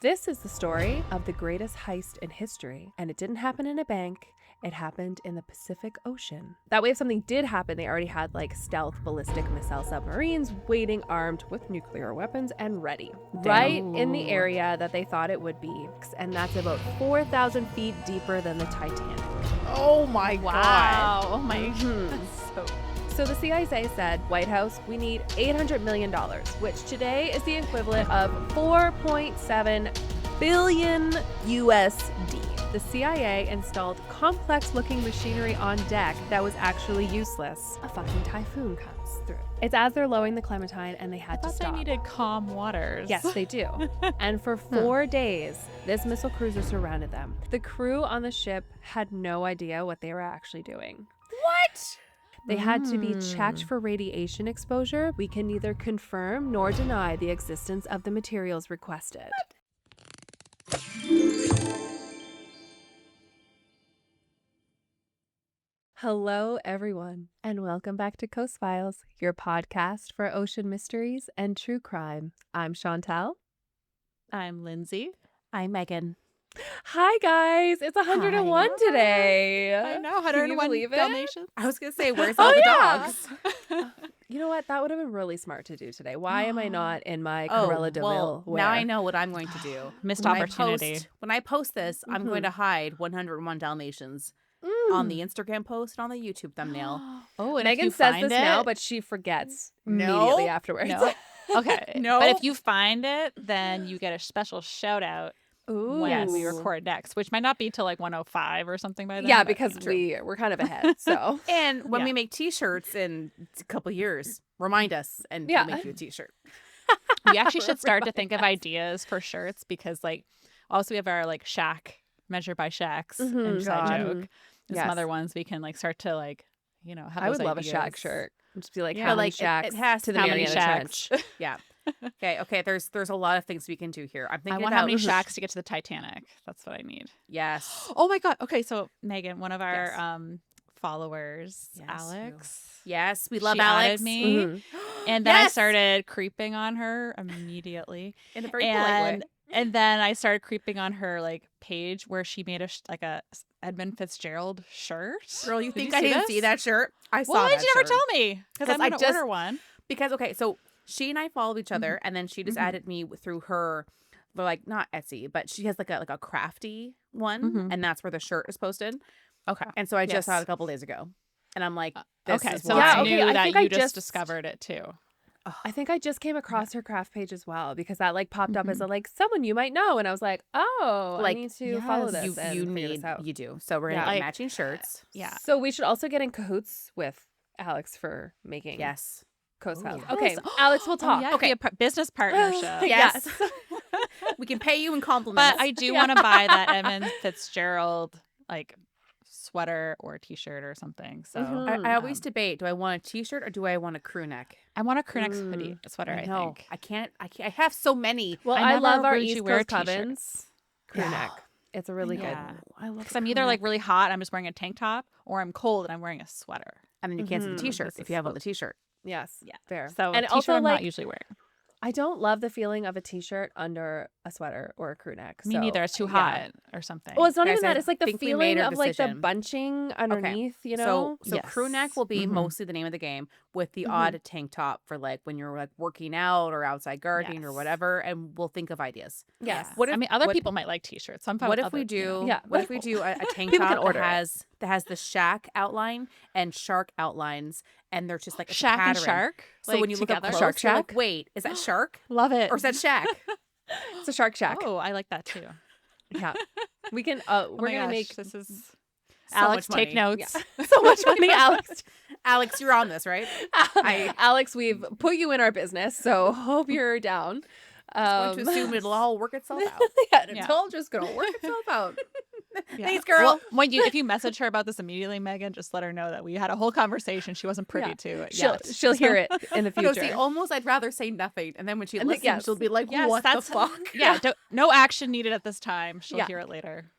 This is the story of the greatest heist in history, and it didn't happen in a bank. It happened in the Pacific Ocean. That way, if something did happen, they already had like stealth ballistic missile submarines waiting armed with nuclear weapons and ready. Right in the area that they thought it would be. And that's about 4,000 feet deeper than the Titanic. Oh my God. Oh my God. So the CIA said, White House, we need $800 million, which today is the equivalent of 4.7 billion USD. The CIA installed complex-looking machinery on deck that was actually useless. A fucking typhoon comes through. It's as they're lowering the Clementine and they had to stop. They needed calm waters. Yes, they do. And for 4 days, this missile cruiser surrounded them. The crew on the ship had no idea what they were actually doing. What? They had to be checked for radiation exposure. We can neither confirm nor deny the existence of the materials requested. Hello, everyone, and welcome back to Coast Files, your podcast for ocean mysteries and true crime. I'm Chantal. I'm Lindsay. I'm Megan. Hi, guys. It's 101 today. I know, Can you 101 believe it? Dalmatians. I was going to say, where's all the dogs? You know what? That would have been really smart to do today. Why am I not in my Corella de well, Vil now wear? I know what I'm going to do. Missed When opportunity. When I post this, I'm going to hide 101 Dalmatians on the Instagram post and on the YouTube thumbnail. Oh, and Megan if you says find this it, now, but she forgets No. immediately afterwards. No. Okay. No. But if you find it, then you get a special shout out Ooh. when we record next, which might not be till like 105 or something by then. Yeah, but, because you know. we're kind of ahead. So And when Yeah. we make t-shirts in a couple years, remind us and Yeah. we'll make you a t-shirt. We actually should start to think of ideas for shirts because like also we have our like Shack measured by Shacks and God. Side Joke. And some Yes. other ones we can like start to like, you know, have I those would love a ideas. Shack shirt. Just be like, Yeah, how many like, it shacks has to the how many Mariana shacks? Trench? Yeah. Okay. There's a lot of things we can do here. I'm I thinking want about how many shacks to get to the Titanic. That's what I need. Yes. Oh my God. Okay, so Megan, one of our Yes. followers, Yes, Alex. Yes, we love she Alex. added me, Mhm. and then I Yes! started creeping on her immediately. In a very polite way. And then I started creeping on her like page where she made a Edmund Fitzgerald shirt. Girl, you Did think you I see didn't this? see that shirt? I saw Why that did you never shirt. tell me? Because I'm I going to just- order one. Because, okay, so she and I followed each other, and then she just added me through her, like, not Etsy, but she has like a crafty one, and that's where the shirt is posted. Okay. And so I just Yes. saw it a couple days ago, and I'm like, this Okay, is so why. it's Yeah, okay, new I that think you I just just- discovered it too. I think I just came across her craft page as well because that like popped up as a like someone you might know, and I was like, oh, Like, I need to follow yes. this. and you figure need, this out. you do. So we're gonna Yeah. get Like, matching shirts. Yeah. So we should also get in cahoots with Alex for making Yes. Coast Files. Ooh. Okay, Alex, we'll talk. Oh, yeah, Okay. okay. Business partnership. Yes. We can pay you in compliments. But I do want to buy that Edmund Fitzgerald like sweater or t-shirt or something. So I always debate: do I want a T-shirt or do I want a crew neck? I want a crew neck hoodie sweater. I No, think. I can't. I have so many. Well, I I never love our heard East you wear Coast t-shirts. Covens crew Yeah. neck. It's a really good. Yeah. I love. Because I'm either like really hot, I'm just wearing a tank top, or I'm cold and I'm wearing a sweater. and then you can't see the T-shirt This if is you have on the T-shirt. Yes. Yeah. Fair. So and a t-shirt also I'm like not usually wearing. I don't love the feeling of a t-shirt under a sweater or a crew neck. Me so, neither. It's too yeah. hot or something. Well, it's not Guys, even I that. It's like the think we feeling made our of like the decision. bunching underneath, you know? So crew neck will be mostly the name of the game, with the odd tank top for like when you're like working out or outside gardening or Yes. whatever, and we'll think of ideas. Yes. What I if- mean, other what- people might like t-shirts. So I'm fine What with if we other, do? you know. Yeah. What if we do a tank People can top order that it. has the shack outline and shark outlines, and they're just like a Shack and pattern. shark? So like, when you look up together? close, Shark you're like, Shack? wait, is that shark Love it. or is that shack? It's a Shark Shack. Oh, I like that too. Yeah. We can Oh we're my going to gosh, make this is So Alex, much take money. notes. so much money, Alex. Alex, you're on this, right? Alex, we've put you in our business, so hope you're down. I'm going to assume it'll all work itself out. yeah, it's Yeah. all just going to work itself out. Yeah. Thanks, girl. Well, if you message her about this immediately, Megan, just let her know that we had a whole conversation. She wasn't privy Yeah. to it She'll yet. she'll hear it in the No, future. see, almost I'd rather say nothing, and then when she And then- listens, yes. she'll be like, Yes, "What the that's fuck?" Yeah, no action needed at this time. She'll Yeah. hear it later.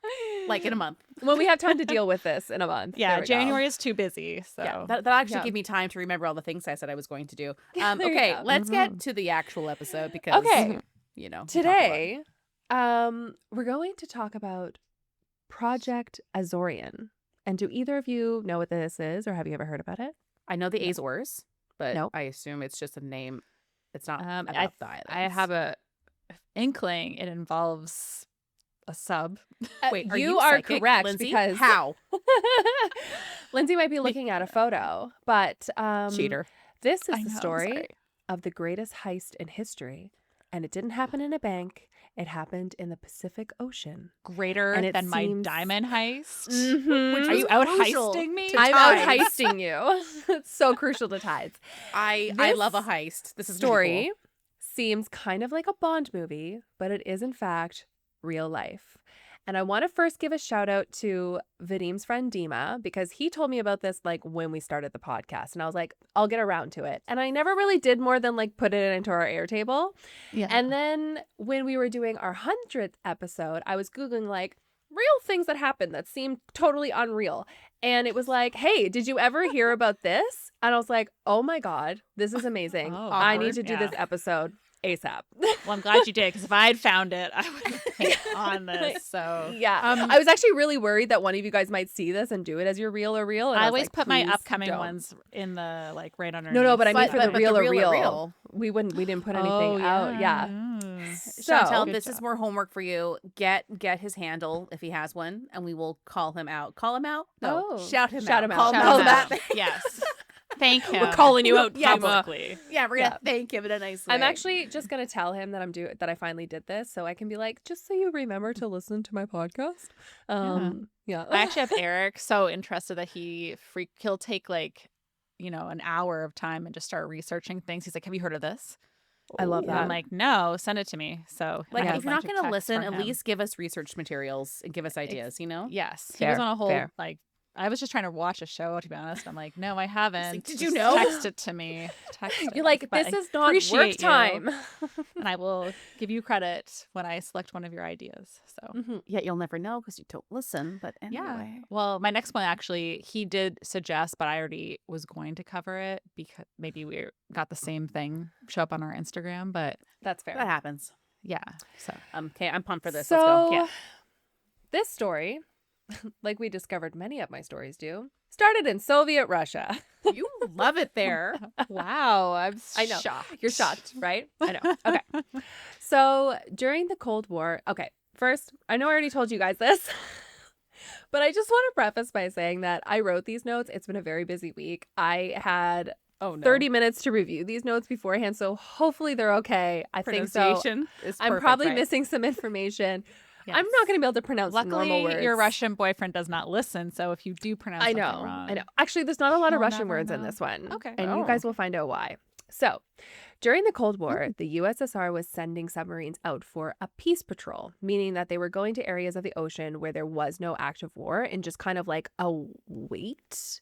Like in a month. When we have time to deal with this in a month. Yeah, There we go. January is too busy. So Yeah, that'll actually Yeah. give me time to remember all the things I said I was going to do. There you Okay, go. let's get to the actual episode because Okay. you know we talk a lot. Today, We're going to talk about Project Azorian. And do either of you know what this is, or have you ever heard about it? I know the No. Azores, but Nope. I assume it's just a name. It's not I about the islands. I have a inkling it involves a sub. Wait, are you you are psychic, correct Lindsay? because How? Lindsay might be looking at a photo, but Cheater. this is I the know, I'm story sorry. of the greatest heist in history, and it didn't happen in a bank. It happened in the Pacific Ocean. Greater And it than my seems- diamond heist. Mhm. Which Are was you out crucial heisting me? to I'm out tides. heisting you. It's so crucial to tides. I This love a heist. This is Story seems kind of like a Bond movie, but it is in fact real life. And I want to first give a shout out to Vadim's friend Dima, because he told me about this like when we started the podcast, and I was like, I'll get around to it. And I never really did more than like put it into our Airtable. Yeah. And then when we were doing our 100th episode, I was Googling like real things that happened that seemed totally unreal. And it was like, hey, did you ever hear about this? And I was like, oh my God, this is amazing. Oh, I awkward. need to do this episode ASAP. Well, I'm glad you did, because if I had found it, I would have been on this. So Yeah. I was actually really worried that one of you guys might see this and do it as your real or real. And I was always like, put my please upcoming don't. ones in the like right underneath. No, but I mean But- for the but real the or real or real. real. We didn't put anything out. Yeah. So- Chantel, Good this is job. more homework for you. Get his handle if he has one, and we will call him out. Call him out? No, Oh. shout him Shout out. him out. Call Shout call him him out. out. Yes. Thank him. We're calling you out Yes. publicly. Yeah, we're gonna Yeah. thank him in a nice way. I'm actually just gonna tell him that that I finally did this, so I can be like, just so you remember to listen to my podcast. Yeah. I actually have Eric so interested that he'll take like, an hour of time and just start researching things. He's like, have you heard of this? I love And that. I'm like, no, send it to me. So like I have if a you're not bunch of gonna texts listen, from at him. least give us research materials and give us ideas. Yes. He Fair, was on a whole fair. like I was just trying to watch a show, to be honest. I'm like, no, I haven't. "Did you Just know?" Text it to me. Text it. You're like, But this I is not work appreciate you, time. and I will give you credit when I select one of your ideas. So Mhm. Yet you'll never know because you don't listen. But anyway, yeah. Well, my next one actually, he did suggest, but I already was going to cover it because maybe we got the same thing show up on our Instagram. But That's fair. that happens. yeah, so Okay, I'm pumped for this. So, Let's go. Yeah. this story, like we discovered many of my stories do, started in Soviet Russia. You love it there. wow, I'm I know. shocked. You're shocked, right? I know. Okay. So during the Cold War, okay, first, I know I already told you guys this, but I just want to preface by saying that I wrote these notes. It's been a very busy week. I had Oh no. 30 minutes to review these notes beforehand, so hopefully they're okay. I think so. Pronunciation is I'm perfect, probably right? missing some information. Yes. I'm not going to be able to pronounce normal Luckily, words. your Russian boyfriend does not listen, so if you do pronounce I something know. wrong, I know. Actually, there's not a lot of He'll Russian never words in know. this one. Okay. And you Oh. guys will find out why. So, during the Cold War, the USSR was sending submarines out for a peace patrol, meaning that they were going to areas of the ocean where there was no active war and just kind of like a wait.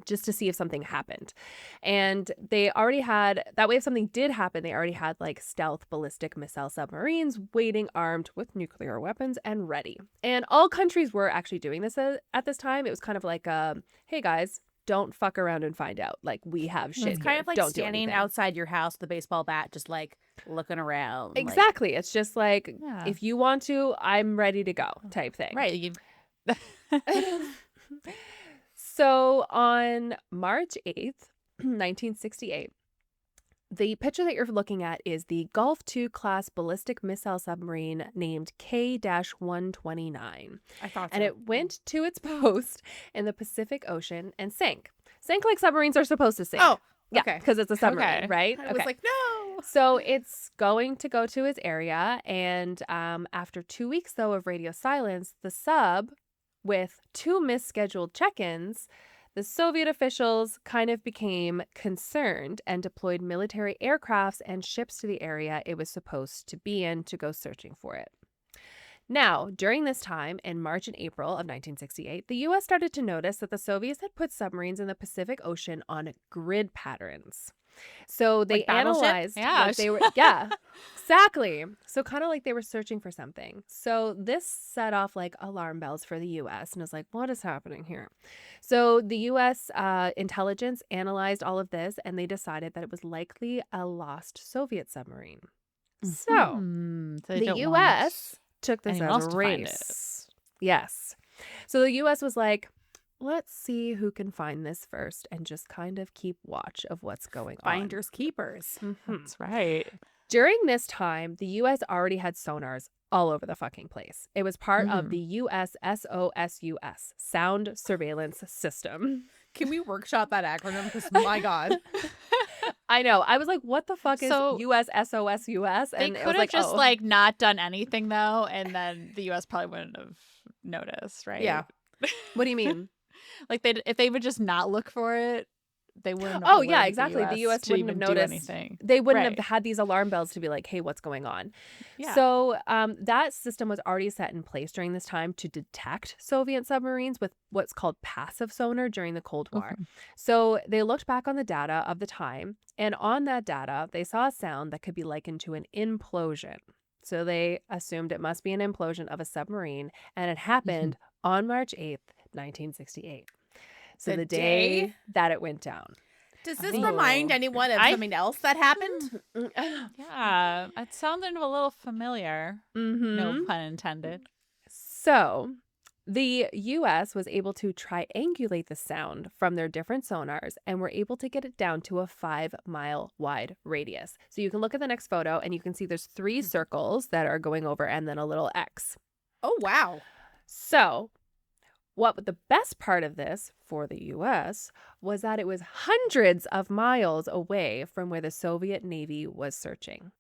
Just to see if something happened. And they already had, that way if something did happen, they already had like stealth ballistic missile submarines waiting armed with nuclear weapons and ready. And all countries were actually doing this at this time. It was kind of like, hey guys, don't fuck around and find out. Like we have shit It's kind here. of like Don't do standing anything. outside your house with a baseball bat, just like looking around. like- Exactly. It's just like, Yeah. if you want to, I'm ready to go type thing. right. You, So on March 8th, 1968, the picture that you're looking at is the Gulf II class ballistic missile submarine named K-129. I thought And so. it went to its post in the Pacific Ocean and sank. Sank like submarines are supposed to sink. Oh, yeah, okay. because it's a submarine, Okay. right? I was like, no. So it's going to go to its area, and after 2 weeks, though, of radio silence, the sub, with 2 misscheduled check-ins, the Soviet officials kind of became concerned and deployed military aircrafts and ships to the area it was supposed to be in to go searching for it. Now, during this time, in March and April of 1968, the U.S. started to notice that the Soviets had put submarines in the Pacific Ocean on grid patterns. So they Like Battleship? analyzed Yeah. what they were, yeah, exactly. So kind of like they were searching for something. So this set off like alarm bells for the U.S. and was like, what is happening here? So the U.S. Intelligence analyzed all of this, and they decided that it was likely a lost Soviet submarine. So So they the don't U.S. want took this anyone as else a to find race. Yes. So the U.S. was like, let's see who can find this first and just kind of keep watch of what's going on. Finders keepers. That's right. During this time, the U.S. already had sonars all over the fucking place. It was part of the USSOSUS, Sound Surveillance System. Can we workshop that acronym? Because my God. I know. I was like, what the fuck is So, USSOSUS? They And it could was have like, just oh. like not done anything though, and then the U.S. probably wouldn't have noticed, right? Yeah. What do you mean? Like if they would just not look for it, they wouldn't. Oh, yeah, exactly. The U.S. to wouldn't have even do noticed. anything. They wouldn't Right. have had these alarm bells to be like, hey, what's going on? Yeah. So that system was already set in place during this time to detect Soviet submarines with what's called passive sonar during the Cold War. So they looked back on the data of the time, and on that data, they saw a sound that could be likened to an implosion. So they assumed it must be an implosion of a submarine, and it happened on March 8th, 1968. So the day that it went down. Does this remind anyone of something else that happened? Yeah, it sounded a little familiar. No pun intended. So the U.S. was able to triangulate the sound from their different sonars and were able to get it down to a 5-mile wide radius. So you can look at the next photo and you can see there's 3 circles that are going over and then a little X. Oh, wow. So what the best part of this for the U.S. was that it was hundreds of miles away from where the Soviet Navy was searching.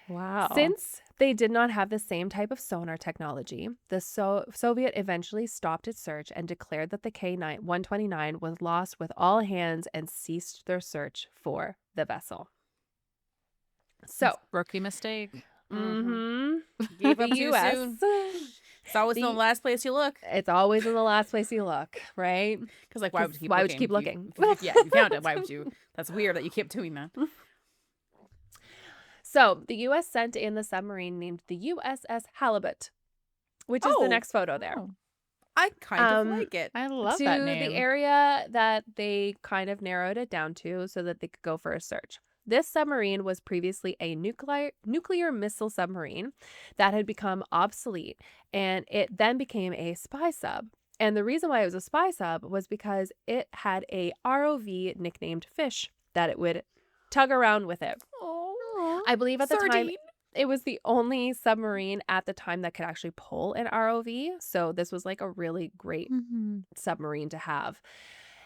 Wow. Since they did not have the same type of sonar technology, the Soviet eventually stopped its search and declared that the K-129 was lost with all hands and ceased their search for the vessel. So, rookie mistake. Gave up too soon. It's always in the last place you look. It's always in the last place you look, right? Because like, why would you keep looking? Yeah, you found it. Why would you? That's weird that you kept doing that. So the U.S. sent in the submarine named the USS Halibut, which is the next photo there. I kind of like it. I love that name. To the area that they kind of narrowed it down to so that they could go for a search. This submarine was previously a nuclear missile submarine that had become obsolete, and it then became a spy sub. And the reason why it was a spy sub was because it had a ROV nicknamed Fish that it would tug around with it. Oh, I believe at the time it was the only submarine at the time that could actually pull an ROV. So this was like a really great submarine to have.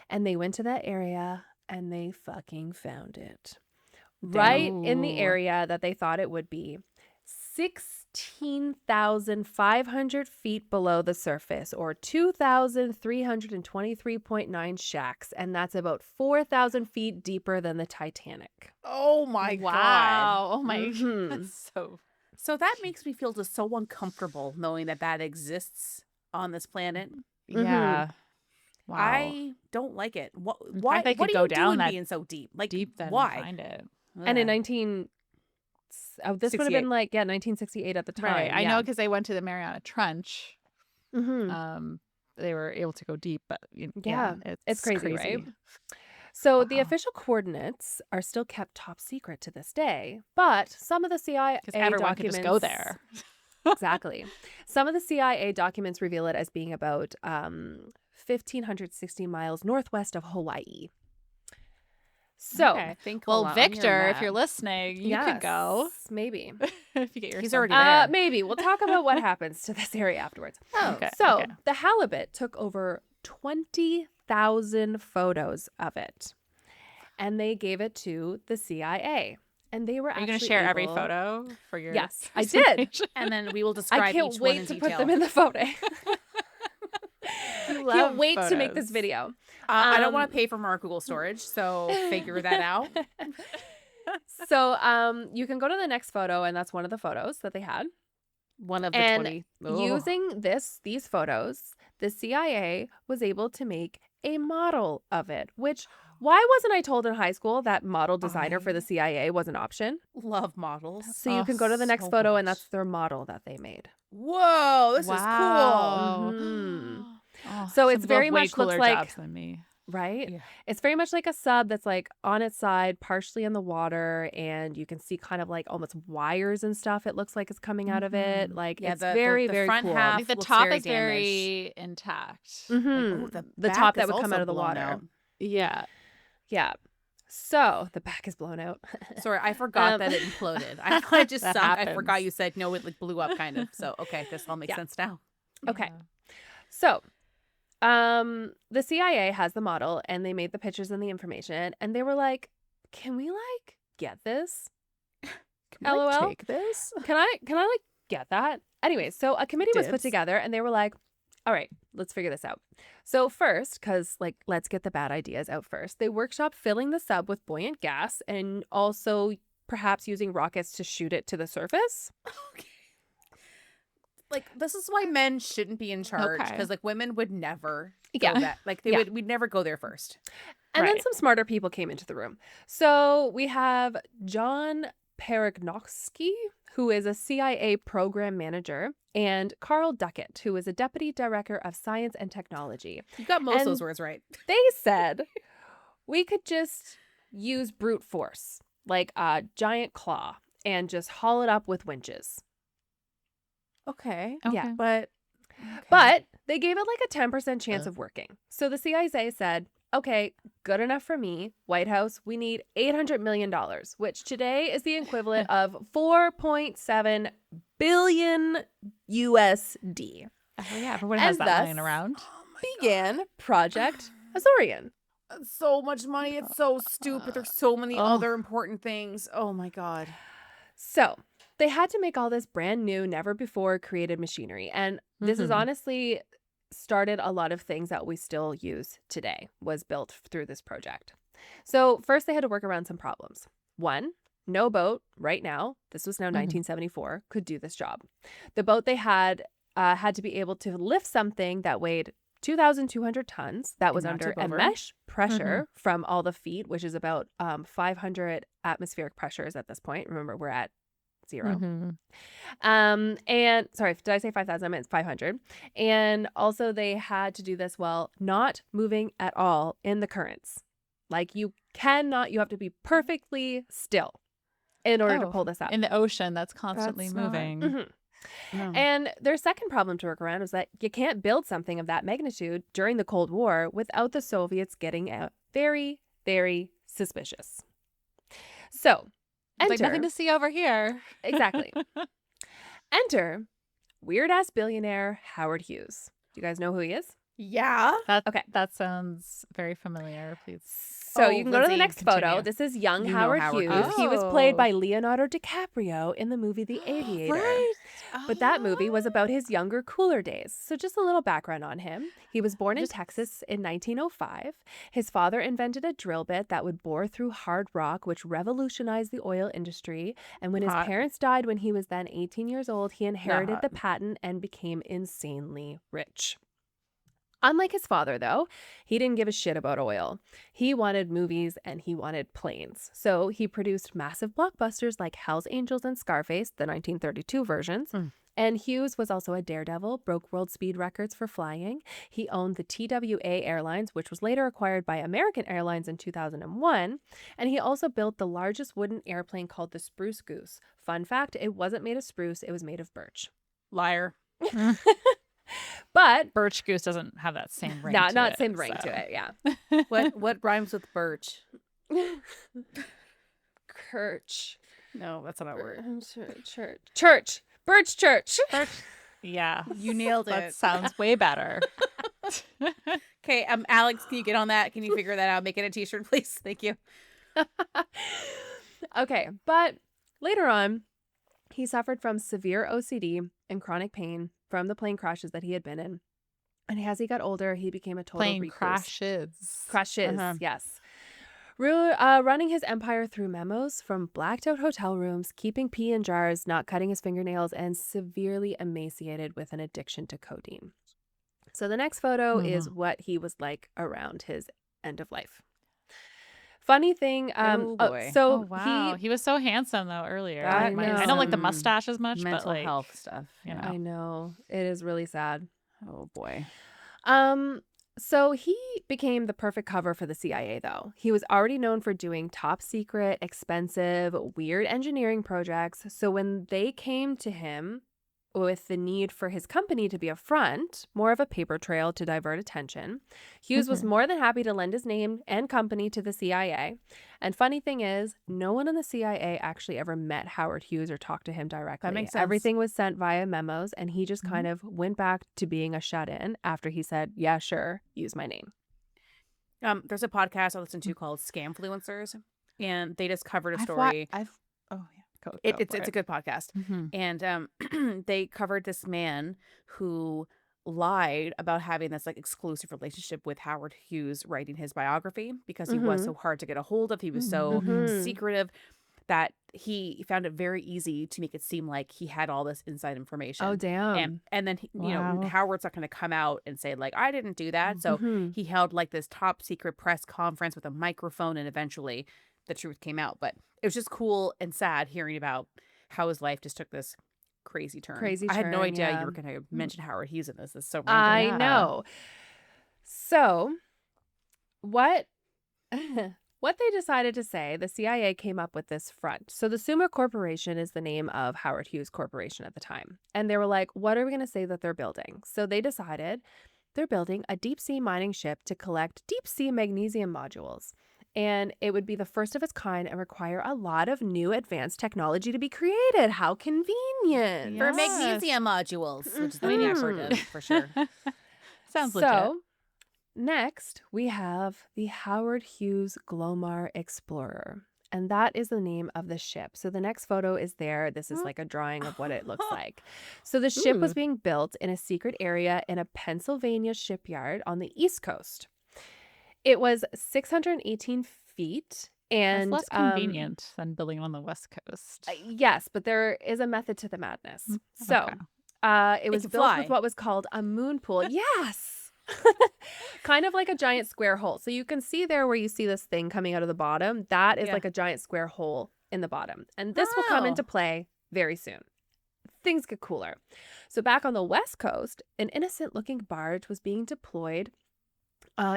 And they went to that area and they fucking found it. Right in the area that they thought it would be. 16,500 feet below the surface, or 2,323.9 shacks. And that's about 4,000 feet deeper than the Titanic. Oh my God. Wow. Oh my God. That's So that makes me feel just so uncomfortable knowing that exists on this planet. Yeah. Wow. I don't like it. Why? What are you go down doing that being so deep? Like deep then why? Find it. And in this would have been like 1968 at the time. Right. I know because they went to the Mariana Trench. Mm-hmm. They were able to go deep, but it's crazy, right? So the official coordinates are still kept top secret to this day, but some of the CIA everyone documents could just go there. Exactly. Some of the CIA documents reveal it as being about 1,560 miles northwest of Hawaii. So, Victor, if you're listening, you could go. Maybe. If you get your He's already there. Maybe. We'll talk about what happens to this area afterwards. The Halibut took over 20,000 photos of it, and they gave it to the CIA. And they were Are you going to share every photo for your Yes, I did. And then we will describe I can't each wait one in to detail. put them in the photo. Can't wait photos. to make this video. I don't want to pay for more Google storage, so figure that out. So you can go to the next photo, and that's one of the photos that they had. One of the and 20. Using these photos, the CIA was able to make a model of it, which why wasn't I told in high school that model designer for the CIA was an option? Love models. So you can go to the next photo, and that's their model that they made. Whoa, this is cool. Mm-hmm. So it's very way much cooler looks like jobs than me. right? Yeah. It's very much like a sub that's like on its side, partially in the water, and you can see kind of like almost wires and stuff. It looks like it's coming out of it. Mhm. Like Yeah, it's the very, the very front cool. half Like the looks top very is damaged. very intact. Like, Mhm. oh, the The back top that is would come also out of the blown water. out. Yeah. Yeah. So the back is blown out. Sorry, I forgot that it imploded. I thought it just That sunk. I happens. forgot you said no, it like blew up kind of. So okay, this all makes Yeah. sense now. Okay. Yeah. So, the CIA has the model and they made the pictures and the information and they were like, "Can we like get this? Can I, like, LOL? take this? Can I like get that?" Anyway, so a committee was put Dibs. together and they were like, "All right, let's figure this out." So first, cuz like let's get the bad ideas out first. They workshop filling the sub with buoyant gas and also perhaps using rockets to shoot it to the surface. Okay. Like this is why men shouldn't be in charge Okay. because like women would never Yeah. go that like they Yeah. we'd never go there first. And then Right. some smarter people came into the room. So we have John Perignosky, who is a CIA program manager, and Carl Duckett, who is a deputy director of science and technology. You got most of those And- words right. They said we could just use brute force, like a giant claw, and just haul it up with winches. Okay. Yeah. But But they gave it like a 10% chance of working. So the CIA said, okay, good enough for me. White House, we need $800 million, which today is the equivalent of 4.7 billion USD. Oh, yeah. Everyone has And that lying thus- around. Began Project Azorian. so much money. It's so stupid. There's so many Oh. other important things. Oh my god. So they had to make all this brand new, never before created machinery. And this is Mhm. honestly started a lot of things that we still use today, was built through this project. So first they had to work around some problems. One, no boat right now, this was now 1974, could do this job. The boat they had to be able to lift something that weighed 2,200 tons that was not under tip a over. mesh pressure from all the feet, which is about 500 atmospheric pressures at this point. Remember, we're at 0. Mhm. And sorry, did I say 5,000? I meant 500. And also they had to do this while not moving at all in the currents. Like you have to be perfectly still in order to Oh, pull this up. in the ocean that's constantly That's not- moving. Mhm. No. And their second problem to work around was that you can't build something of that magnitude during the Cold War without the Soviets getting very, very suspicious. So, It's enter, like nothing to see over here. exactly. Enter weird ass billionaire Howard Hughes. Do you guys know who he is? yeah. Okay. That sounds very familiar. Please. So Oh, you can go to the Lindsay, next photo. continue. This is young You know Howard Howard Hughes. Hughes. He was played Oh. by Leonardo DiCaprio in the movie The Aviator. Right. But that movie was about his younger, cooler days. So just a little background on him. He was born in Texas in 1905. His father invented a drill bit that would bore through hard rock, which revolutionized the oil industry. And when his Hot. parents died when he was then 18 years old, he inherited hot. the patent and became insanely rich. Unlike his father, though, he didn't give a shit about oil. He wanted movies and he wanted planes. So he produced massive blockbusters like Hell's Angels and Scarface, the 1932 versions. And Hughes was also a daredevil, broke world speed records for flying. He owned the TWA Airlines, which was later acquired by American Airlines in 2001. And he also built the largest wooden airplane called the Spruce Goose. Fun fact, it wasn't made of spruce, it was made of birch. Liar. But Birch goose doesn't have that same ring. not to it, same ring so. to it, yeah. What rhymes with birch? Kirch. No, that's not a word. Church. Birch church. Birch. Yeah. You nailed That it. sounds way better. Okay, Alex, can you get on that? Can you figure that out? Make it a t-shirt, please. Thank you. Okay, but later on, he suffered from severe OCD and chronic pain from the plane crashes that he had been in. And as he got older, he became a total Plane recluse. crashes. Yes. Running his empire through memos from blacked out hotel rooms, keeping pee in jars, not cutting his fingernails, and severely emaciated with an addiction to codeine. So the next photo is what he was like around his end of life. Funny thing, Oh, boy. so Oh wow, he was so handsome though earlier. That I is don't like the some mustache as much, Mental but like health stuff. you know. I know it is really sad. Oh boy. So he became the perfect cover for the CIA, though. He was already known for doing top secret, expensive, weird engineering projects. So when they came to him with the need for his company to be a front, more of a paper trail to divert attention, Hughes was more than happy to lend his name and company to the CIA. And funny thing is, no one in the CIA actually ever met Howard Hughes or talked to him directly. That makes sense. Everything was sent via memos, and he just kind of went back to being a shut-in after he said, yeah, sure, use my name. There's a podcast I listen to called Scamfluencers, and they just covered a Oh story. yeah. It's a good podcast. Mhm. And they covered this man who lied about having this like exclusive relationship with Howard Hughes writing his biography because he was so hard to get a hold of. He was so secretive that he found it very easy to make it seem like he had all this inside information. Oh, damn. And then, you know, Wow. Howard's not going to come out and say like, I didn't do that. So he held like this top secret press conference with a microphone, and eventually the truth came out. But it was just cool and sad hearing about how his life just took this crazy turn. I had no turn, idea yeah. you were going to mention Howard Hughes in this. It's so I random. know. So, what what they decided to say, the CIA came up with this front. So the Summa Corporation is the name of Howard Hughes Corporation at the time. And they were like, what are we going to say that they're building? So they decided they're building a deep sea mining ship to collect deep sea magnesium modules. And it would be the first of its kind and require a lot of new advanced technology to be created. How convenient. For Yes. magnesium modules, which is the main acronym for sure. Sounds legit. So, next, we have the Howard Hughes Glomar Explorer, and that is the name of the ship. So the next photo is there. This is like a drawing of what it looks like. So the ship was being built in a secret area in a Pennsylvania shipyard on the East Coast. It was 618 feet. And That's less convenient than building on the West Coast. Yes, but there is a method to the madness. So Okay. it was can built fly. with what was called a moon pool. Yes. Kind of like a giant square hole. So you can see there where you see this thing coming out of the bottom. That is Yeah. like a giant square hole in the bottom. And this will come into Oh. play very soon. Things get cooler. So back on the West Coast, an innocent looking barge was being deployed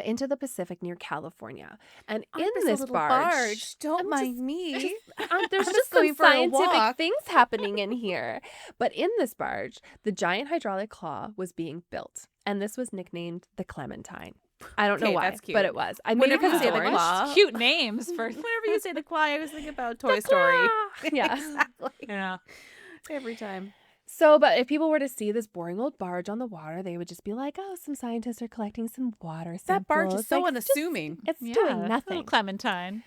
into the Pacific near California. And in this barge, don't I'm mind me. there's I'm just some going for a scientific walk. things happening in here. But in this barge, the giant hydraulic claw was being built. And this was nicknamed the Clementine. I don't know Okay, why, that's cute. but it was. I Whenever maybe you because say it's the orange. claw, Cute names for Whenever you say the claw, I always think about Toy Story. Yeah. Exactly. yeah. Every time. So, but if people were to see this boring old barge on the water, they would just be like, oh, some scientists are collecting some water samples. That barge is so Like, unassuming. It's Yeah, doing little nothing. Clementine.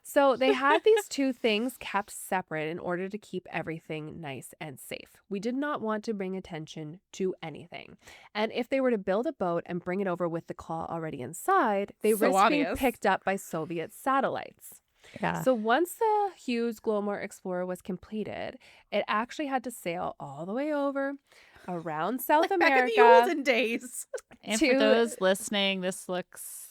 So they had these two things kept separate in order to keep everything nice and safe. We did not want to bring attention to anything. And if they were to build a boat and bring it over with the claw already inside, they So risked being obvious. picked up by Soviet satellites. Yeah. So once the Hughes Glomar Explorer was completed, it actually had to sail all the way over around South Back in America. the olden days. And to- for those listening, this looks.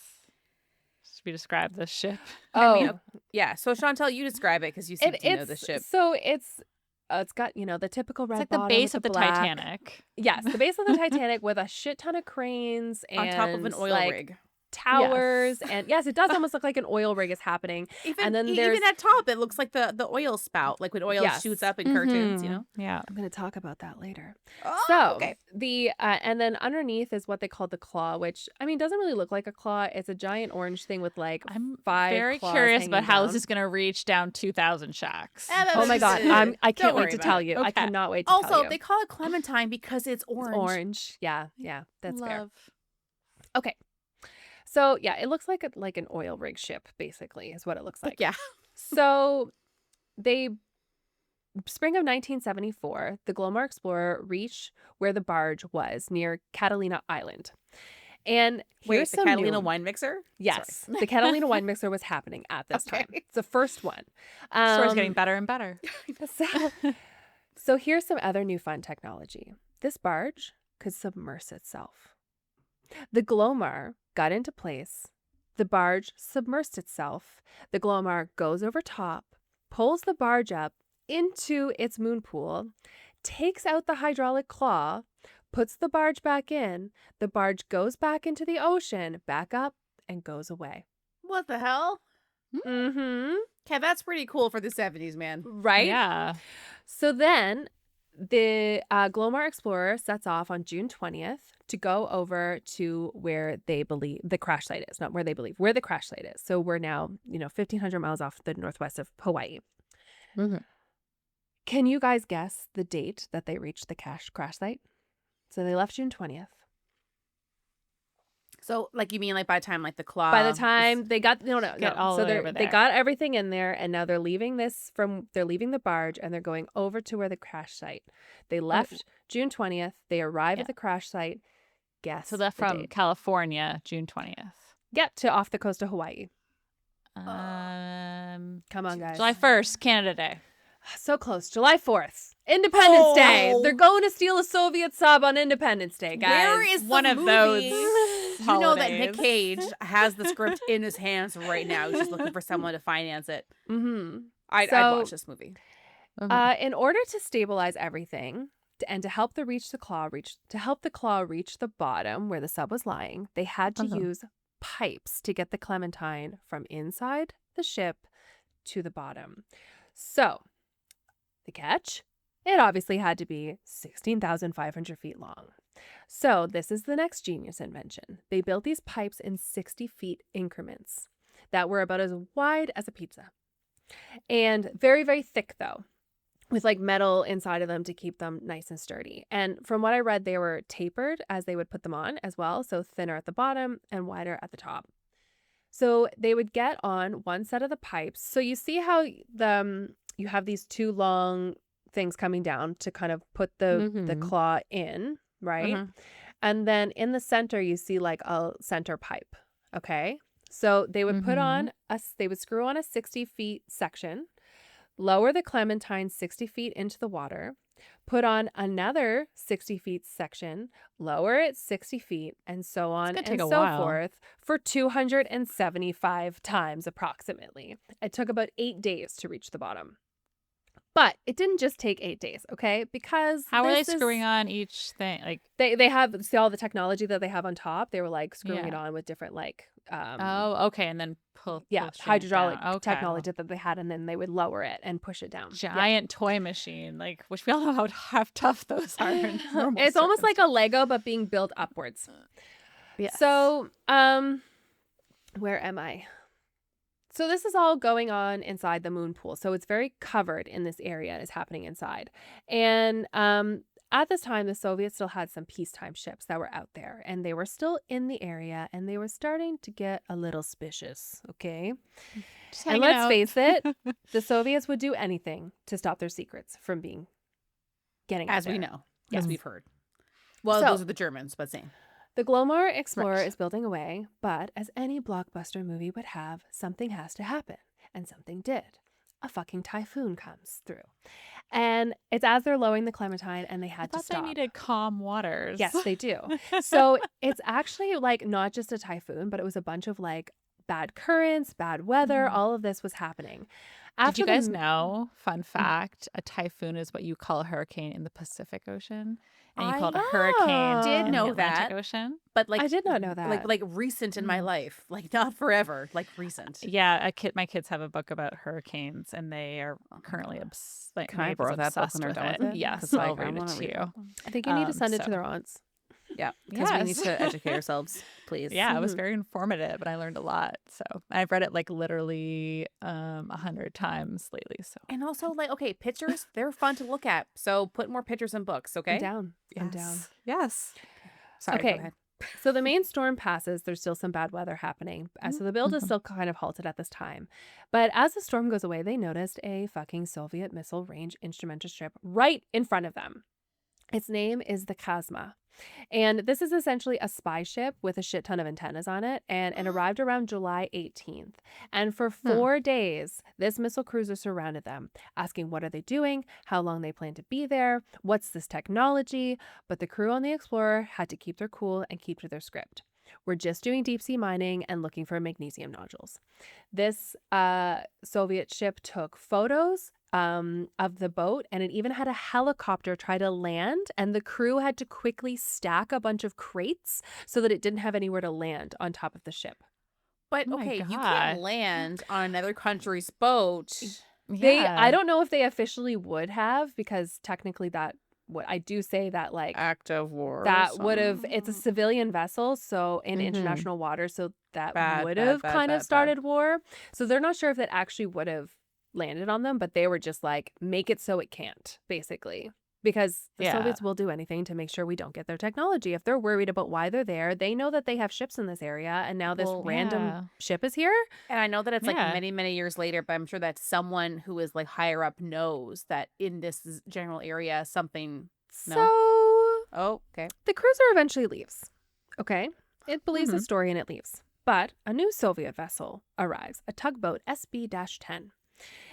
Should we describe this ship? Oh, I mean, yeah. So Chantel, you describe it because you seem to know the ship. So it's got, the typical red It's like the bottom base with of the black. Titanic. Yes, the base of the Titanic with a shit ton of cranes and On top of an oil rig. towers, and yes, it does almost look like an oil rig is happening. Even, And then there's- even at top, it looks like the oil spout, like when oil Yes. shoots up in cartoons, you know? Yeah. I'm going to talk about that later. Oh, So okay. the and then underneath is what they call the claw, which I mean doesn't really look like a claw. It's a giant orange thing with like I'm 5 very claws curious about hanging how down. this is going to reach down 2,000 shacks. Oh my god, I Don't can't worry wait to about tell it. you. I Okay. cannot wait to tell Also, you. they call it Clementine because it's It's orange. orange. Yeah, that's fair. Love. Okay. So yeah, it looks like an oil rig ship, basically, is what it looks like. Yeah. So spring of 1974, the Glomar Explorer reached where the barge was near Catalina Island. And Wait, here's the some Catalina new- wine mixer? Yes, the Catalina wine mixer was happening at this time. Okay. It's the first one. Story's getting better and better. So here's some other new fun technology. This barge could submerge itself. The Glomar got into place. The barge submersed itself. The Glomar goes over top, pulls the barge up into its moon pool, takes out the hydraulic claw, puts the barge back in. The barge goes back into the ocean, back up, and goes away. What the hell? Mm-hmm. Okay, that's pretty cool for the 70s, man. Right? Yeah. So then the Glomar Explorer sets off on June 20th to go over to where they believe the crash site is. Not where they believe, where the crash site is. So we're now, 1,500 miles off the northwest of Hawaii. Mhm. Can you guys guess the date that they reached the crash site? So they left June 20th. So, like, you mean like by the time like the claw? By the time they got no. Get all So the way over they there. got everything in there, and now they're leaving they're leaving the barge and they're going over to where the crash site. They left June 20th. They arrive Yeah. at the crash site. Guess So they're the from date. California, June 20th. Yeah, to off the coast of Hawaii. Um, Come on, guys. July 1st, Canada Day. So close. July 4th. Independence Day. Oh. They're going to steal a Soviet sub on Independence Day, guys. Where is One the of movie? those You know that Nick holidays. Cage has the script in his hands right now. He's just looking for someone to finance it. Mm-hmm. I'd So- watch this movie. In order to stabilize everything and to help the claw reach the bottom where the sub was lying, they had to use pipes to get the Clementine from inside the ship to the bottom. So, the catch? It obviously had to be 16,500 feet long. So, this is the next genius invention. They built these pipes in 60 feet increments that were about as wide as a pizza. And very, very thick, though, with like metal inside of them to keep them nice and sturdy. And from what I read, they were tapered as they would put them on as well. So thinner at the bottom and wider at the top. So they would get on one set of the pipes. So you see how you have these two long things coming down to kind of put the Mhm. claw in, right? Mhm. And then in the center, you see like a center pipe. Okay. So they would put on they would screw on a 60 feet section, lower the Clementine 60 feet into the water, put on another 60 feet section, lower it 60 feet, and so on gonna and take a so while. forth for 275 times approximately. It took about 8 days to reach the bottom. But it didn't just take 8 days, okay? Because How are they this is- screwing on each thing? Like, They have, see all the technology that they have on top. They were like screwing it Yeah. on with different like oh, okay, and then pushing it hydraulic down. Okay. technology that they had, and then they would lower it and push it down. Yeah. Giant toy machine, like, which we all know how tough those are. In normal It's almost like a Lego but being built upwards. Yes. So, where am I? So this is all going on inside the moon pool. So it's very covered in this area. It's happening inside. And at this time, the Soviets still had some peacetime ships that were out there, and they were still in the area, and they were starting to get a little suspicious, okay? Just And hanging let's out. face it, the Soviets would do anything to stop their secrets from getting out as we there. know, Yes. as we've heard. Well, So- those are the Germans, but same. The Glomar Explorer Right. is building away, but as any blockbuster movie would have, something has to happen. And something did. A fucking typhoon comes through. And it's as they're lowering the Clementine, and they I had to thought stop. they needed calm waters. Yes, they do. So it's actually like not just a typhoon, but it was a bunch of like bad currents, bad weather. All of this was happening. Did you the guys m- know, fun fact, a typhoon is what you call a hurricane in the Pacific Ocean, and you call it a hurricane did in know the Atlantic that. Ocean? But like I did not know that. Like recent in my life, like not forever, like recent. Yeah, my kids have a book about hurricanes, and they are currently like Can I Maeve is borrow that book obsessed when they're with done it. with it? Yes, 'Cause, I'll like, I read it wanna to read you. I think you need to send it to so- their aunts. Yeah, because we need Yes. to educate ourselves, please. Yeah, it was very informative, and I learned a lot. So I've read it like literally 100 times lately. So And also, like, okay, pictures, they're fun to look at. So put more pictures in books, okay? I'm down. I'm down. Yes. Sorry, Okay. go ahead. So the main storm passes. There's still some bad weather happening. So the build is still kind of halted at this time. But as the storm goes away, they noticed a fucking Soviet missile range instrumental ship right in front of them. Its name is the Kazma. And this is essentially a spy ship with a shit ton of antennas on it, and it arrived around July 18th. And for 4 days, this missile cruiser surrounded them, asking what are they doing, how long they plan to be there, what's this technology. But the crew on the Explorer had to keep their cool and keep to their script. We're just doing deep sea mining and looking for magnesium nodules. This Soviet ship took photos of the boat, and it even had a helicopter try to land, and the crew had to quickly stack a bunch of crates so that it didn't have anywhere to land on top of the ship. But Oh my okay, you God. can't land on another country's boat. I Yeah. don't know if they officially would have, because technically I do say that like Act of war. or that would have, it's a something. civilian vessel, so in Mhm. international waters, so that Bad, would bad, have bad, kind of bad, bad. started war. So they're not sure if that actually would have landed on them, but they were just like, make it so it can't, basically. Because the Yeah. Soviets will do anything to make sure we don't get their technology. If they're worried about why they're there, they know that they have ships in this area, and now this Well, random Yeah. ship is here. And I know that it's like Yeah. many, many years later, but I'm sure that someone who is like higher up knows that in this general area something. So Oh, okay. the cruiser eventually leaves. Okay. It believes the Mhm. story and it leaves. But a new Soviet vessel arrives, a tugboat SB-10.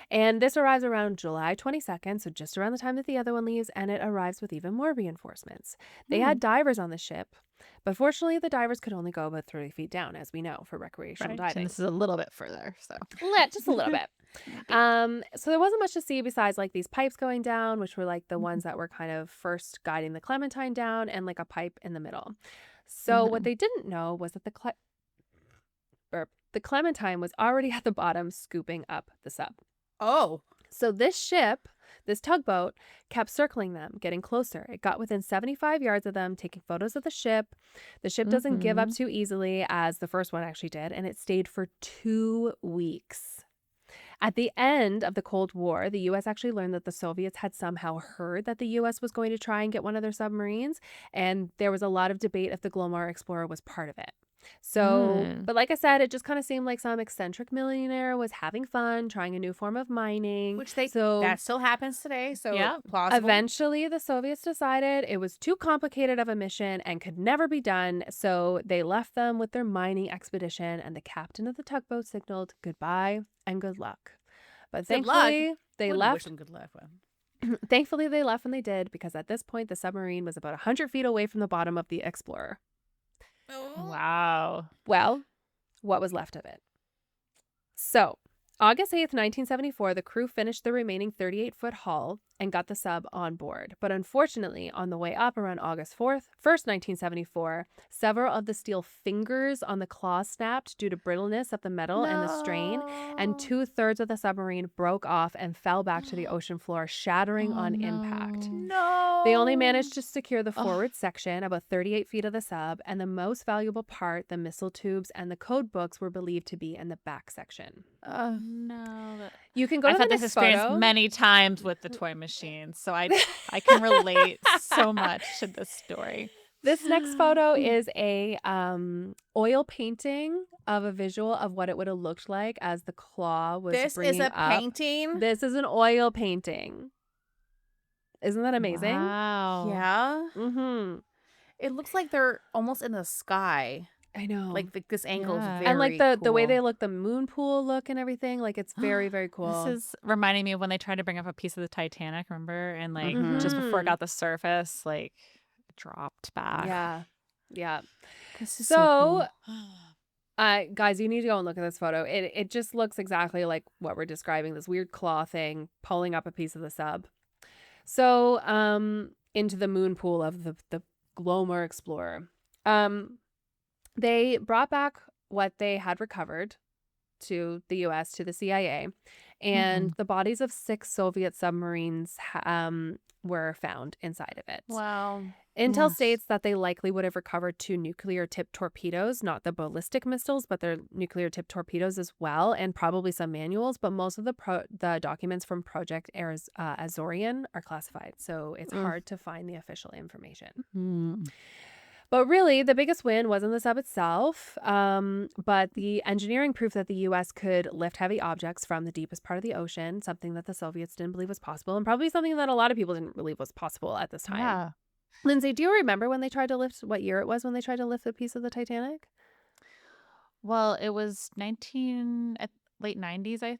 And this arrives around July 22nd, so just around the time that the other one leaves, and it arrives with even more reinforcements. They had divers on the ship, but fortunately the divers could only go about 30 feet down, as we know, for recreational Right. diving. And this is a little bit further. So Just a little bit. So there wasn't much to see besides like these pipes going down, which were like the ones that were kind of first guiding the Clementine down, and like a pipe in the middle. So what they didn't know was that the Clementine was already at the bottom scooping up the sub. Oh. So this tugboat, kept circling them, getting closer. It got within 75 yards of them, taking photos of the ship. The ship doesn't give up too easily, as the first one actually did, and it stayed for 2 weeks. At the end of the Cold War, the U.S. actually learned that the Soviets had somehow heard that the U.S. was going to try and get one of their submarines, and there was a lot of debate if the Glomar Explorer was part of it. So, but like I said, it just kind of seemed like some eccentric millionaire was having fun, trying a new form of mining. Which so that still happens today. So Yeah. plausible. eventually the Soviets decided it was too complicated of a mission and could never be done. So they left them with their mining expedition, and the captain of the tugboat signaled goodbye and good luck. But Good luck? thankfully they Wouldn't left. Wish them good luck. Well. Thankfully they left when they did, because at this point the submarine was about 100 feet away from the bottom of the Explorer. Wow. Well, what was left of it? So, August 8th, 1974, the crew finished the remaining 38-foot hull and got the sub on board. But unfortunately, on the way up around August 1st, 1974, several of the steel fingers on the claw snapped due to brittleness of the metal and the strain, and 2/3 of the submarine broke off and fell back to the ocean floor, shattering on impact. No. They only managed to secure the forward section, about 38 feet of the sub, and the most valuable part, the missile tubes and the code books, were believed to be in the back section. No. You can go I've to the had this next experience photo. many times with the toy machine, so I can relate so much to this story. This next photo is a oil painting of a visual of what it would have looked like as the claw was This is bringing a up. painting. This is an oil painting. Isn't that amazing? Wow. Yeah. Mm-hmm. It looks like they're almost in the sky. I know. Like this angle is Yeah. very and like the way cool. they look, the moon pool look and everything, like it's very, very cool. This is reminding me of when they tried to bring up a piece of the Titanic, remember? And like just before it Mhm. got the surface, like it dropped back. Yeah. Yeah. This is So, cool. guys, you need to go and look at this photo. It just looks exactly like what we're describing, this weird claw thing pulling up a piece of the sub. So, into the moon pool of the Glomar Explorer. They brought back what they had recovered to the US, to the CIA, and the bodies of 6 Soviet submarines were found inside of it. Wow. Intel Yes. states that they likely would have recovered 2 nuclear-tipped torpedoes, not the ballistic missiles, but their nuclear-tipped torpedoes as well, and probably some manuals. But most of the documents from Project Azorian are classified, so it's hard to find the official information. But really, the biggest win wasn't the sub itself, but the engineering proof that the U.S. could lift heavy objects from the deepest part of the ocean, something that the Soviets didn't believe was possible, and probably something that a lot of people didn't believe was possible at this time. Yeah. Lindsay, do you remember when they tried to lift, what year it was when they tried to lift a piece of the Titanic? Well, it was late 90s, I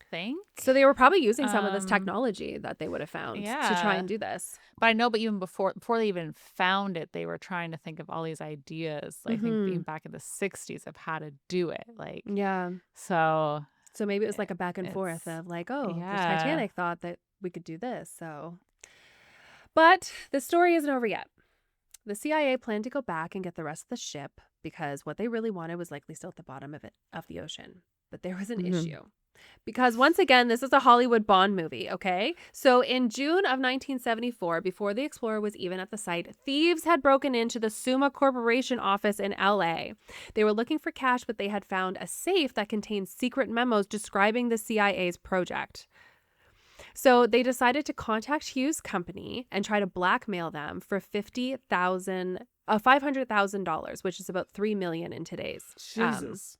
think. So they were probably using some of this Um, technology that they would have found to try yeah. and do this. But I know, but even before they even found it, they were trying to think of all these ideas. I think even back in the 60s of how to do it. Like, Yeah. so So maybe it was like a back and forth It's- of like, oh, the yeah. Titanic thought that we could do this. So, but the story isn't over yet. The CIA planned to go back and get the rest of the ship because what they really wanted was likely still at the bottom of the ocean. But there was an issue. Because once again, this is a Hollywood Bond movie, okay? So in June of 1974, before the Explorer was even at the site, thieves had broken into the Summa Corporation office in LA. They were looking for cash, but they had found a safe that contained secret memos describing the CIA's project. So they decided to contact Hughes' company and try to blackmail them for $500,000, which is about $3 million in today's. Jesus.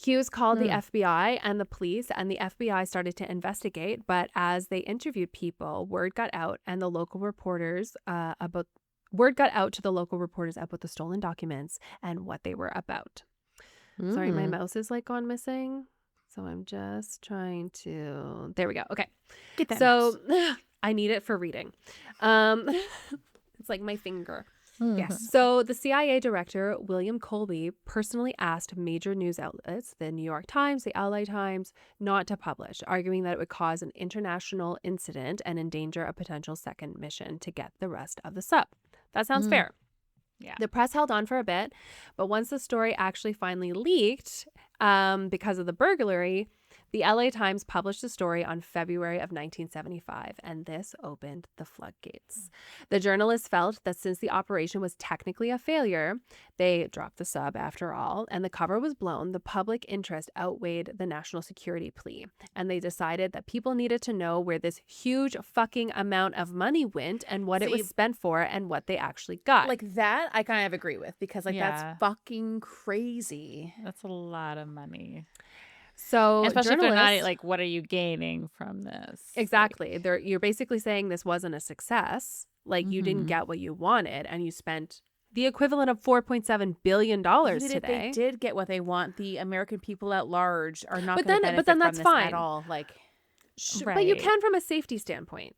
Hughes called the FBI and the police, and the FBI started to investigate. But as they interviewed people, word got out to the local reporters about the stolen documents and what they were about. Sorry, my mouse is like gone missing, so I'm just trying to. There we go. Okay, Get that. so I need it for reading. It's like my finger. Yes. So the CIA director, William Colby, personally asked major news outlets, the New York Times, the LA Times, not to publish, arguing that it would cause an international incident and endanger a potential second mission to get the rest of the sub. That sounds fair. Yeah. The press held on for a bit, but once the story actually finally leaked because of the burglary, the LA Times published the story on February of 1975, and this opened the floodgates. The journalists felt that since the operation was technically a failure, they dropped the sub after all, and the cover was blown, the public interest outweighed the national security plea. And they decided that people needed to know where this huge fucking amount of money went and what it was spent for and what they actually got. Like that, I kind of agree with because like Yeah. that's fucking crazy. That's a lot of money. So Especially if they're not journalists- like, what are you gaining from this? Exactly. You're basically saying this wasn't a success. Like you didn't get what you wanted and you spent the equivalent of $4.7 billion Even today. if they did get what they want, the American people at large are not But going to then- benefit but then from that's this fine. at all. Like, But you Right. can from a safety standpoint.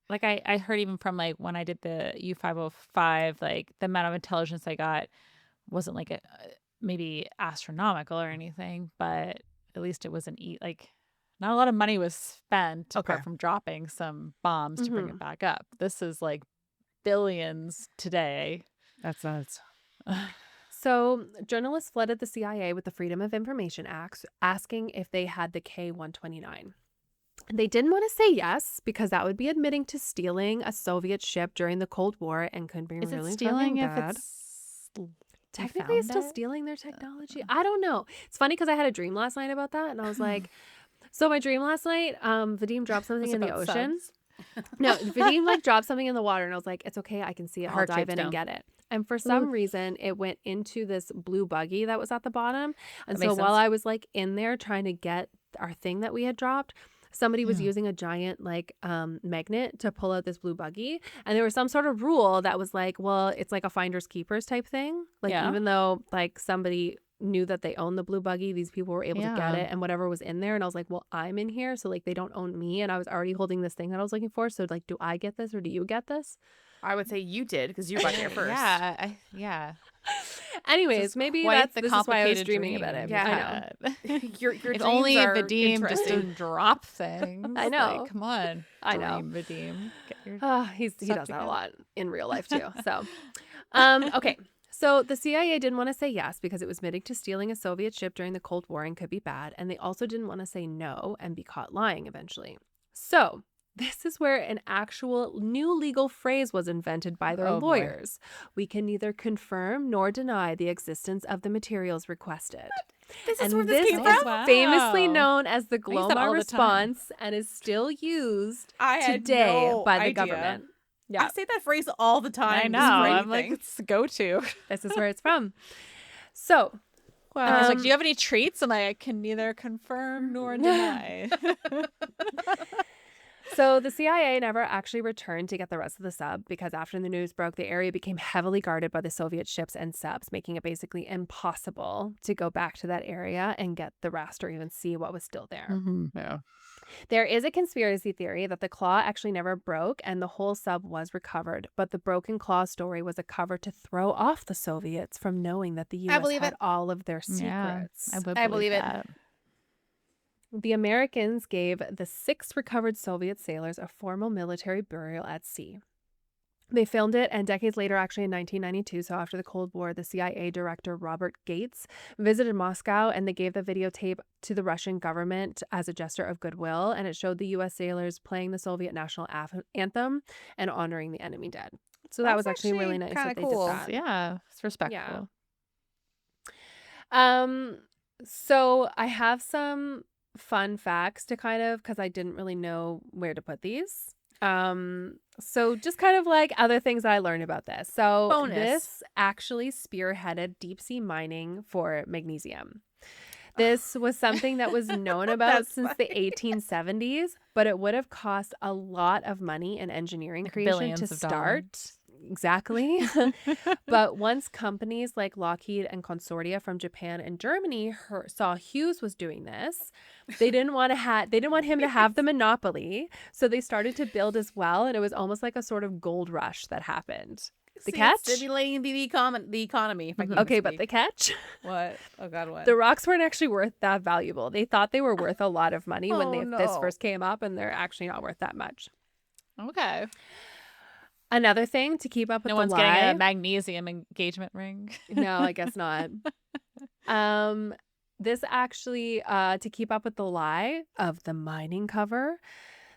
Like I heard even from like when I did the U-505, like the amount of intelligence I got wasn't like maybe astronomical or anything, but at least it wasn't like not a lot of money was spent apart from dropping some bombs to bring it back up. This is like billions today. that's nuts. So journalists flooded the CIA with the Freedom of Information Act, asking if they had the K-129. They didn't want to say yes because that would be admitting to stealing a Soviet ship during the Cold War and could be Is really it stealing fucking if bad. it's Technically, it's still found it? stealing their technology. I don't know. It's funny because I had a dream last night about that, and I was like, so my dream last night, Vadim dropped something Was in the about ocean. subs? No, Vadim like dropped something in the water, and I was like, it's okay, I can see it. I'll Heart dive shapes in and down. get it. And for some reason, it went into this blue buggy that was at the bottom. And That so makes while sense. I was like in there trying to get our thing that we had dropped, somebody was using a giant like magnet to pull out this blue buggy. And there was some sort of rule that was like, well, it's like a finders keepers type thing. Like Yeah. even though like somebody knew that they owned the blue buggy, these people were able to get Yeah. it and whatever was in there. And I was like, well, I'm in here. So like they don't own me. And I was already holding this thing that I was looking for. So like, do I get this or do you get this? I would say you did because you got here first. Yeah, yeah. Anyways, This is maybe quite this is why I was complicated dreaming dream about it. Yeah. I know. Your If dreams only are Vadim just interesting. didn't drop things. I know. Like, come on. I know. Dream, Vadim. Get your He stuff does that a together. lot in real life too. So, okay. So the CIA didn't want to say yes because it was admitting to stealing a Soviet ship during the Cold War and could be bad. And they also didn't want to say no and be caught lying eventually. So this is where an actual new legal phrase was invented by their Oh, boy. lawyers. We can neither confirm nor deny the existence of the materials requested. This is And where this came is from. Wow. famously known as the I use that Glomar all the time. response and is still used I had today no by the idea. government. Yeah, I say that phrase all the time. I know. just for I'm like, anything. it's the go-to. this is where it's from. So, I was like, Um, do you have any treats? And I can neither confirm nor deny. So the CIA never actually returned to get the rest of the sub because after the news broke, the area became heavily guarded by the Soviet ships and subs, making it basically impossible to go back to that area and get the rest or even see what was still there. Yeah. There is a conspiracy theory that the claw actually never broke and the whole sub was recovered, but the broken claw story was a cover to throw off the Soviets from knowing that the U.S. believe had it. all of their Yeah, secrets. I would I believe it. that. The Americans gave the 6 recovered Soviet sailors a formal military burial at sea. They filmed it, and decades later, actually in 1992, so after the Cold War, the CIA director Robert Gates visited Moscow, and they gave the videotape to the Russian government as a gesture of goodwill, and it showed the U.S. sailors playing the Soviet national anthem and honoring the enemy dead. So that was actually really nice that they did that. Yeah, it's respectful. So I have some fun facts to kind of, because I didn't really know where to put these. So just kind of like other things that I learned about this. So Bonus. This actually spearheaded deep sea mining for magnesium. This was something that was known about since the 1870s, but it would have cost a lot of money and engineering Like creation billions to of start. dollars. Exactly. But once companies like Lockheed and Consortia from Japan and Germany saw Hughes was doing this, they didn't want him to have the monopoly, so they started to build as well, and it was almost like a sort of gold rush that happened. The catch? Stimulating the economy. If I can Okay, speak. but the catch? What? Oh God, what? The rocks weren't actually worth that valuable. They thought they were worth a lot of money when this first came up, and they're actually not worth that much. Okay. Another thing to keep up with No the one's lie. getting a magnesium engagement ring. No, I guess not. This actually, to keep up with the lie of the mining cover,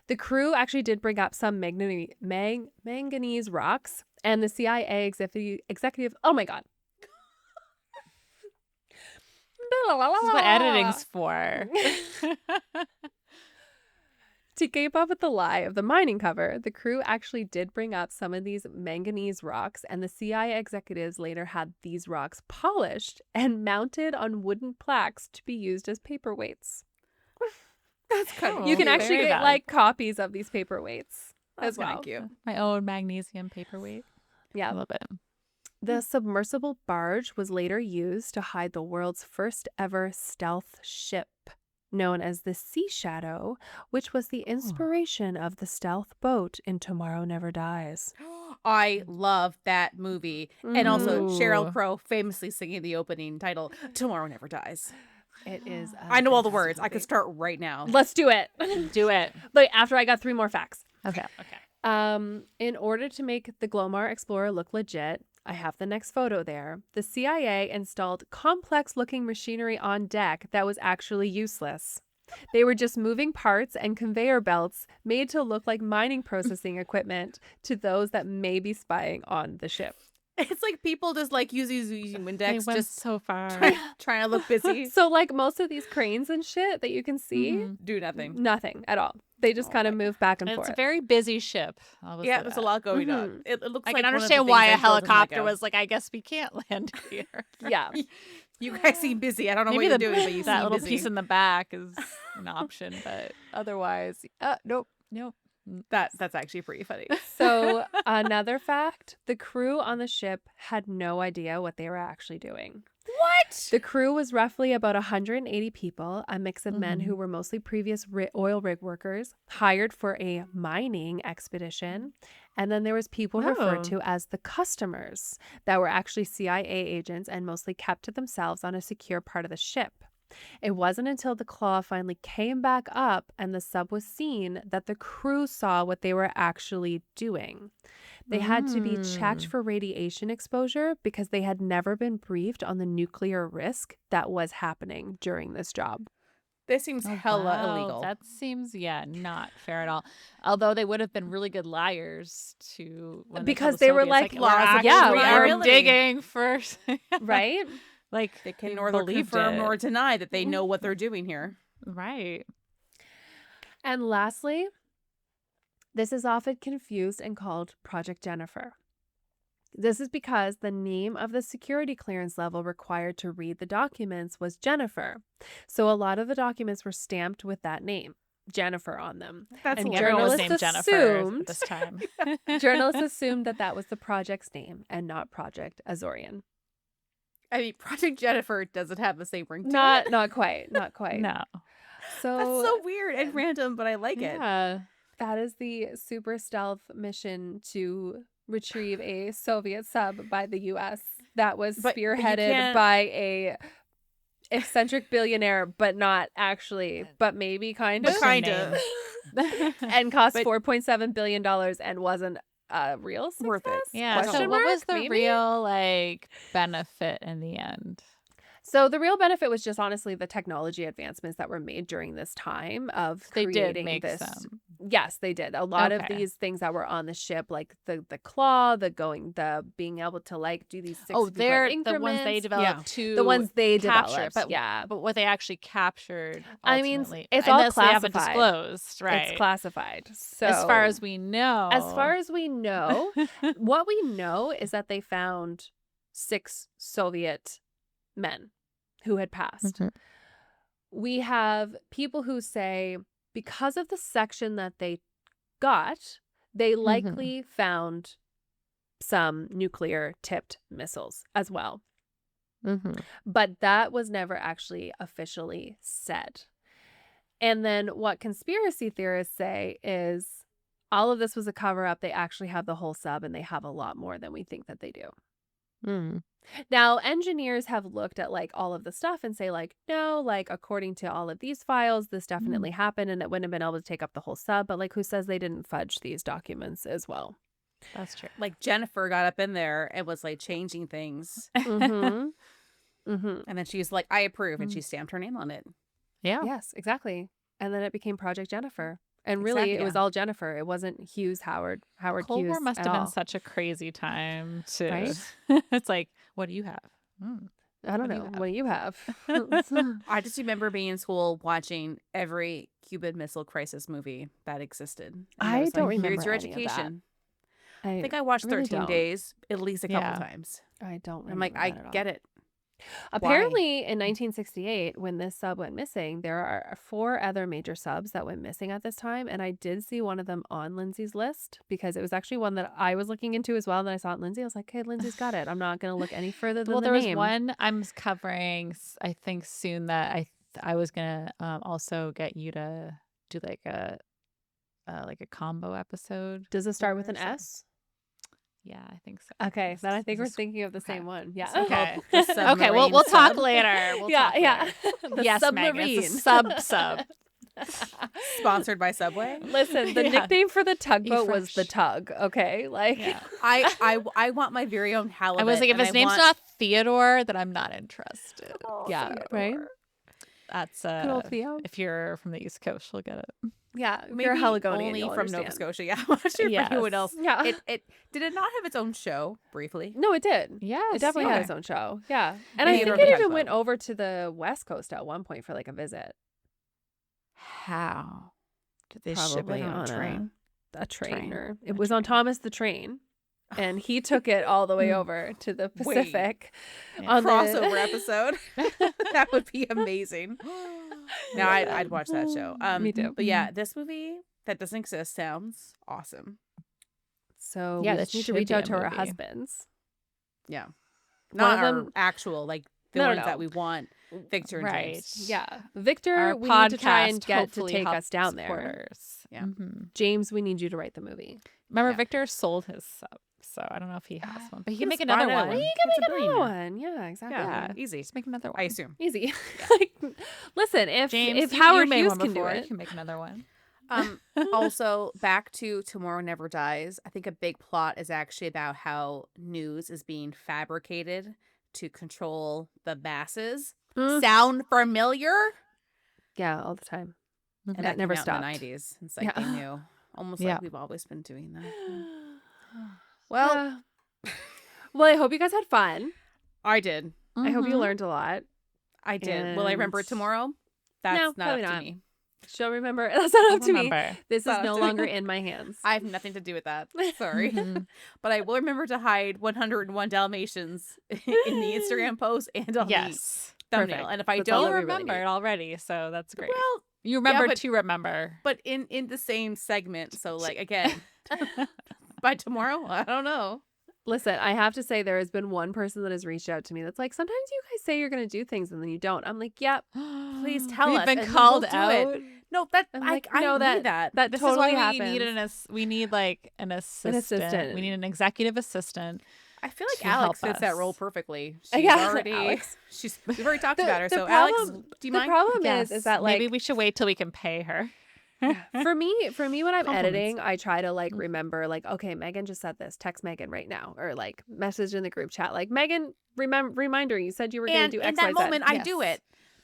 the crew actually did bring up some manganese rocks, and the CIA executive. Oh my God. This is what editing's for. To keep up with the lie of the mining cover, the crew actually did bring up some of these manganese rocks, and the CIA executives later had these rocks polished and mounted on wooden plaques to be used as paperweights. That's kind of You can actually Very get valuable. like copies of these paperweights as well. Thank you. My own magnesium paperweight. I Yeah. love it. The submersible barge was later used to hide the world's first ever stealth ship, known as the Sea Shadow, which was the inspiration of the stealth boat in Tomorrow Never Dies. I love that movie. And also Ooh. Sheryl Crow famously singing the opening title, Tomorrow Never Dies. It is. I know all the fantastic words. I movie. could start right now. Let's do it. Do it. But after I got 3 more facts. Okay. In order to make the Glomar Explorer look legit, I have the next photo there. The CIA installed complex-looking machinery on deck that was actually useless. They were just moving parts and conveyor belts made to look like mining processing equipment to those that may be spying on the ship. It's like people just like using They Windex, went just so far. trying to look busy. So like most of these cranes and shit that you can see, Mhm. Do nothing. nothing at all. They just kind of move back and And forth. it's a very busy ship. Yeah, there's a lot going on. Mhm. It looks I like can one of the understand things why I a built in helicopter Lego. was like, I guess we can't land here. Yeah. You guys seem busy. I don't know Maybe what you're doing, but you that seem little busy. piece in the back is an option, but otherwise, nope. That's actually pretty funny. So another fact, the crew on the ship had no idea what they were actually doing. What? The crew was roughly about 180 people, a mix of men who were mostly previous oil rig workers, hired for a mining expedition. And then there was people referred to as the customers that were actually CIA agents and mostly kept to themselves on a secure part of the ship. It wasn't until the claw finally came back up and the sub was seen that the crew saw what they were actually doing. They had to be checked for radiation exposure because they had never been briefed on the nuclear risk that was happening during this job. This seems hella illegal. That seems, not fair at all. Although they would have been really good liars to when Because they they told the were Soviets, like, we're laws of actually yeah, we are reliability. digging for Right? like They can they neither believed confirm it. nor deny that they know what they're doing here. Right. And lastly, this is often confused and called Project Jennifer. This is because the name of the security clearance level required to read the documents was Jennifer. So a lot of the documents were stamped with that name, Jennifer, on them. That's And Everyone was journalists named Jennifer assumed- at this time. Journalists assumed that that was the project's name and not Project Azorian. I mean, Project Jennifer doesn't have the same ring to it. Not quite. No. So That's so weird and random, but I like it. Yeah. that is the super stealth mission to retrieve a Soviet sub by the U.S. that was But you spearheaded can't- by a eccentric billionaire, but not actually, but maybe kind of. What's your Kind of. name? And cost But- $4.7 billion and wasn't a real success? Worth it. Yeah. So Question what was mark, the maybe? real like benefit in the end? So the real benefit was just honestly the technology advancements that were made during this time of They did creating make this. some. Yes, they did. A lot of Okay. these things that were on the ship, like the claw, the being able to like do these 6 They're the increments. ones they developed to The ones they capture, developed. but yeah. but what they actually captured. I mean, Ultimately, it's all unless they haven't classified. disclosed, right? It's classified. So as far as we know. as far as we know, what we know is that they found 6 Soviet men who had passed. Mhm. We have people who say because of the section that they got, they likely found some nuclear tipped missiles as well. But that was never actually officially said. And then what conspiracy theorists say is all of this was a cover up. They actually have the whole sub and they have a lot more than we think that they do. Now, engineers have looked at like all of the stuff and say like, no, like according to all of these files, this definitely happened and it wouldn't have been able to take up the whole sub. But like, who says they didn't fudge these documents as well? That's true. Like Jennifer got up in there and was like changing things. Mm-hmm. And then she's like, I approve. And she stamped her name on it. Yeah. Yes, exactly. And then it became Project Jennifer. And really, Exactly, it was yeah. all Jennifer. It wasn't Hughes Howard Cold Hughes War must at have been all. such a crazy time to. Right? It's like, what do you have? I don't What do you know. have? What do you have? I just remember being in school watching every Cuban Missile Crisis movie that existed. And I it was don't like, Here's remember your any of that. education. I think I watched really 13 don't. Days at least a couple Yeah. times. I don't remember I'm like, that I at all. get it. Apparently, in 1968, when this sub went missing, there are 4 other major subs that went missing at this time. And I did see one of them on Lindsay's list because it was actually one that I was looking into as well. And then I saw it in Lindsay. I was like, hey, Lindsay's got it. I'm not going to look any further than Well, the there was name. one I'm covering. I think soon that I was gonna also get you to do like a combo episode. Does it start with for an some- S? Yeah, I think so. Okay, then I think we're This is- thinking of the okay. same one. Yeah. So Okay. called the Okay, we'll submarine talk sub. later. We'll yeah, talk yeah. later. The Yes, Megan, submarine. it's a sub. Sponsored by Subway. Listen, the Yeah. nickname for the tugboat Be was the fresh. tug. Okay, like Yeah. I want my very own halibut. I was like, if and his name's want- not Theodore, then I'm not interested. yeah, right. That's Good old Theo. if you're from the East Coast, you'll get it. Yeah, if Maybe you're a Haligonian, only you'll from Nova understand. Scotia. Yeah, I'm not sure for anyone Yes. else. Yeah. It did it not have its own show briefly? No, it did. Yes, It definitely had okay. its own show. Yeah, and I Theodore think it the even went Tugboat. over to the West Coast at one point for like a visit. How did they Probably ship it on on a train? A train, or A it was on train. Thomas the Train, and he took it all the way over to the Wait. Pacific. Yeah. On the- Crossover episode. That would be amazing. No, I'd watch that show. Me too. But yeah, this movie that doesn't exist sounds awesome. So Yeah, we that just need to should reach be out a to our movie. husbands. Yeah. One Not of our them- actual, like the No, no, ones no. that we want, Victor and Right. James. Yeah, Victor, Our we need to try and podcast get to hopefully take us helps down there. quarters. Yeah. Mhm. James, we need you to write the movie. Remember, Yeah. Victor sold his sub, so I don't know if he has one, but he He can make just bought another it. one. Well, You He's can a make another billionaire. one. Yeah, exactly. Yeah, easy. Just make another one. I assume. Easy. Like, listen, if James, if you Howard made Hughes one can do before, you it, can make another one. Also, back to Tomorrow Never Dies. I think a big plot is actually about how news is being fabricated to control the masses. Mm. Sound familiar? yeah, all the time. And That that never came out stopped. in the 90s. It's like Yeah. they knew. Almost Yeah. like we've always been doing that. Well, well, I hope you guys had fun. I did. I hope you Mhm. learned a lot. I did. Will I remember it And- tomorrow? That's No, not probably up not. to me. She'll remember. That's not up to me. Remember. This is Not up no to me. longer in my hands. I have nothing to do with that. Sorry. Mhm. But I will remember to hide 101 Dalmatians in the Instagram post and on Yes. the thumbnail. Perfect. And if I That's all You that don't we really remember need. it already, so that's great. well, You remember but- to remember. but in the same segment. So like again, by tomorrow, I don't know. Listen, I have to say there has been one person that has reached out to me that's like, sometimes you guys say you're going to do things and then you don't. I'm like, yep. Please tell We've us, been and we called will do out. it. No, that I'm I like, I no, need that. That This totally is why happens. we need we need like an assistant. assistant. We need an executive assistant. I feel like to Alex help fits that us. role perfectly. Alex. We've already talked about her. The So Alex, problem, do you the mind? problem Yes. is that like maybe we should wait till we can pay her. for me when I'm Compliments. editing, I try to like remember like, okay, Megan just said this. Text Megan right now, or like message in the group chat like, Megan, reminder, you said you were going And to do in X, that Y, Z. moment, I Yes. do it.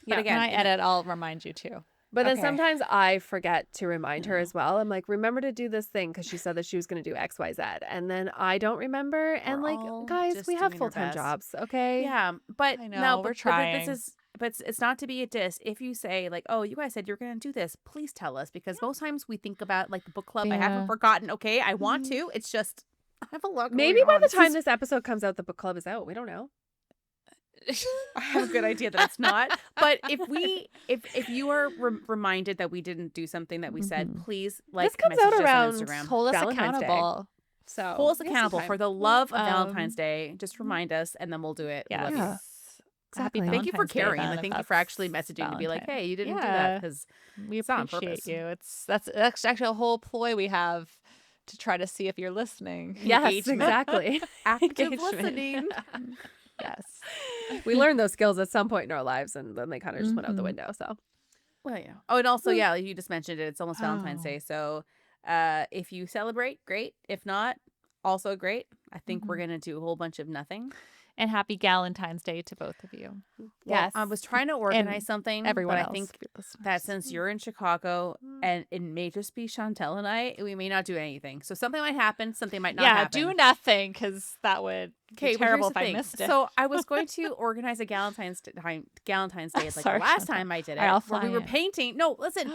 But Yeah. again, When I edit, I'll remind you too. But then Okay. sometimes I forget to remind her as well. I'm like, remember to do this thing because she said that she was going to do X, Y, Z, and then I don't remember. And We're like, all guys, just we have doing our full-time best. jobs, okay? Yeah, but I no, know, but, we're but trying. this is, but it's not to be a diss. If you say like, oh, you guys said you're going to do this, please tell us, because most times we think about like the book club. I haven't Yeah. forgotten. Okay, I want to. It's just I have a lot. Maybe going by on. the time this episode comes out, the book club is out. We don't know. I have a good idea that it's not. But if you are reminded that we didn't do something that we said, please This comes out message us around on Instagram. Hold us Valentine's Day. accountable. So Hold us we have some accountable time. for the love of Um, Valentine's Day. Just remind us, and then we'll do it. We love you. Yeah. Happy Exactly. Thank you for Valentine's Day, caring, then, and if thank you for that's actually messaging to be like, Valentine. "Hey, you didn't do that," Yeah. because We it's on appreciate purpose. you. That's actually a whole ploy we have to try to see if you're listening. Yes, Engagement. exactly. active Engagement. listening. Yes. We learned those skills at some point in our lives, and then they kind of just went out the Mhm. window. So Well, yeah. Oh, and also, yeah, you just mentioned it. It's almost Valentine's Oh. Day, so if you celebrate, great. If not, also great. I think we're gonna do a whole bunch of nothing. And happy Galentine's Day to both of you. Well, yes, I was trying to organize something, Everyone but else. I think if you're listeners. that since you're in Chicago and it may just be Chantel and I, we may not do anything. So something might happen, something might not happen. do nothing because that would Okay, be well, terrible here's if the I thing. missed it. So I was going to organize a Galentine's Day like Sorry, the last Chantal. time I did it, All right, I'll where we fly were in. painting. No, listen,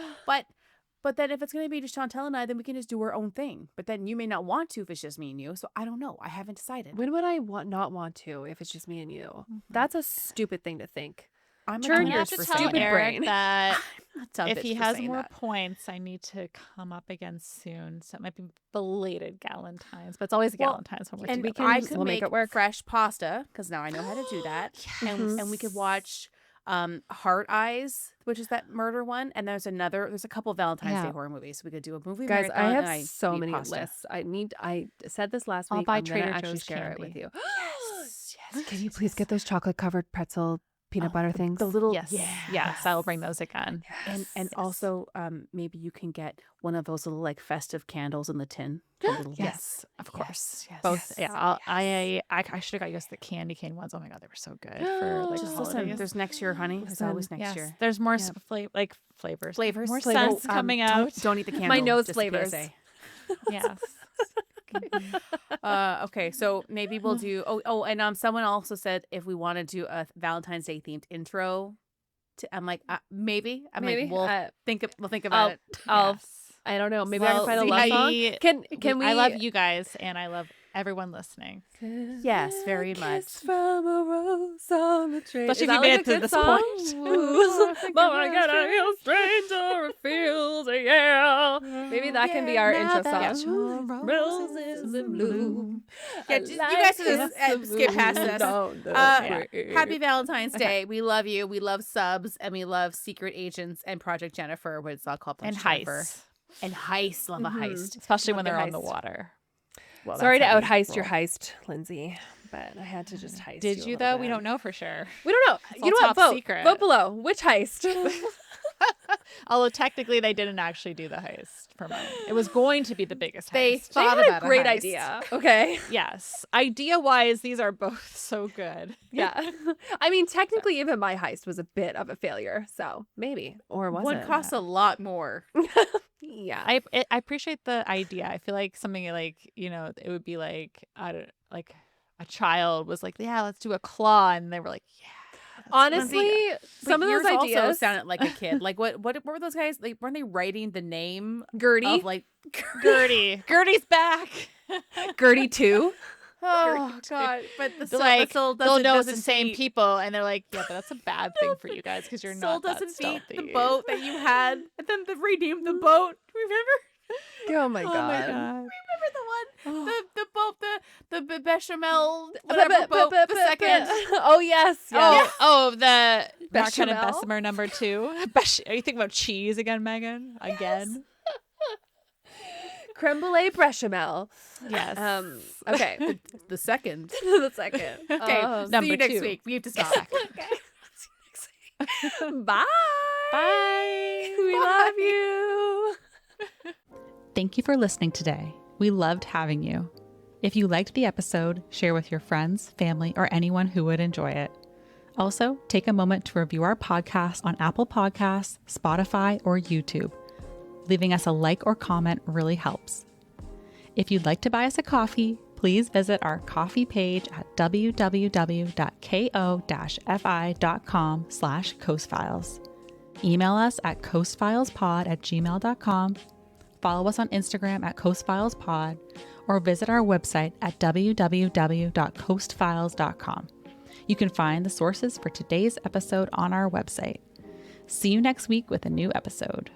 but then if it's going to be just Chantel and I, then we can just do our own thing. But then you may not want to if it's just me and you. So I don't know. I haven't decided. when would I not want to if it's just me and you? That's a stupid thing to think. I'm Turn a your I have bitch to for tell saying stupid that. Eric brain. that I'm not a dumb if bitch he for has saying more that. points, I need to come up again soon. So it might be belated Galentine's, but it's always Well, Galentine's when we're And together. I could we'll make make it work. fresh pasta because now I know how to do that. And we could watch Heart Eyes, which is that murder one. And there's a couple Valentine's Day Yeah. horror movies. We could do a movie Guys, marathon. I and have so eat many pasta. lists. I said this last I'll week. buy I'm gonna Trader actually Joe's share it candy. with you. Yes. Can you please get those chocolate covered pretzel peanut butter things? The little Yes. Yes, I will bring those again. And Yes. also maybe you can get one of those little like festive candles in the tin. The little Yes, of course. Yes. Both. Yes. Yeah. I should have got you guys the candy cane ones. Oh my god, they were so good for like the Just holidays. listen, there's next year, honey. There's always next Yes, year. there's more Yeah. flavors. Flavors. More Flavors. scents coming out. Don't eat the candle. nose just a flavors. PSA. Yes. Okay, so maybe we'll do. And someone also said if we want to do a Valentine's Day themed intro. I'm like maybe. Maybe. We'll think about it. I don't know. Maybe I Well, can find a love song. see, Can we? I love you guys, and I love everyone listening. Yes, very much. Kiss from a rose on the tree. Especially Is if you that made like it a to good this song? point. Ooh, but I got a real stranger it feels, yeah. Maybe that can be our now intro that song. your Roses in bloom. Yeah, you guys can just skip past this. Happy Valentine's Day. We love you. We love subs, and we love Secret Agents and Project Jennifer, what it's all called. And Project Jennifer. heists, And heist. Love a heist. especially Love when the they're on the heist. water. Well, Sorry to that's how out we heist your roll. heist, Lindsay, but I had to just heist. Did a you little though? We bit. don't know for sure. We don't know. It's You know all what? top Vote. secret. Vote below. Which heist? Although technically they didn't actually do the heist for mine. It was going to be the biggest They heist. thought They had about a great heist. idea. Okay. Yes. Idea wise, these are both so good. Yeah. I mean, technically, even my heist was a bit of a failure. So maybe. Or was One it? costs a lot more. Yeah. I appreciate the idea. I feel like something like, it would be like, I don't like a child was like, yeah, let's do a claw. And they were like, yeah. Honestly, some of those yours ideas. also sounded like a kid. Like what were those guys? Like weren't they writing the name Gertie. of like Gertie. Gertie's back. Gertie 2. Oh God! But the They're soul, like, the soul they'll doesn't, know it's the doesn't same beat- people. And they're like, yeah, but that's a bad thing for you guys because you're soul not that doesn't beat stealthy. the boat that you had, and then the renamed the boat. Remember? Oh my god. Oh my god. Remember the one? Oh. The boat, the bechamel, whatever boat, the second. Oh yes. Yes. Oh, the Marquette and Bechamel? Bessemer number 2. Are you thinking about cheese again, Megan? Again? Creme brulee bechamel. Yes. Okay. The second. The second. Okay. See Number you next 2. week. We have to stop. Okay. See you next week. Bye. Bye. We love you. Thank you for listening today. We loved having you. If you liked the episode, share with your friends, family, or anyone who would enjoy it. Also, take a moment to review our podcast on Apple Podcasts, Spotify, or YouTube. Leaving us a like or comment really helps. If you'd like to buy us a coffee, please visit our coffee page at www.ko-fi.com/coastfiles. Email us at coastfilespod@gmail.com. Follow us on Instagram at coastfilespod, or visit our website at www.coastfiles.com. You can find the sources for today's episode on our website. See you next week with a new episode.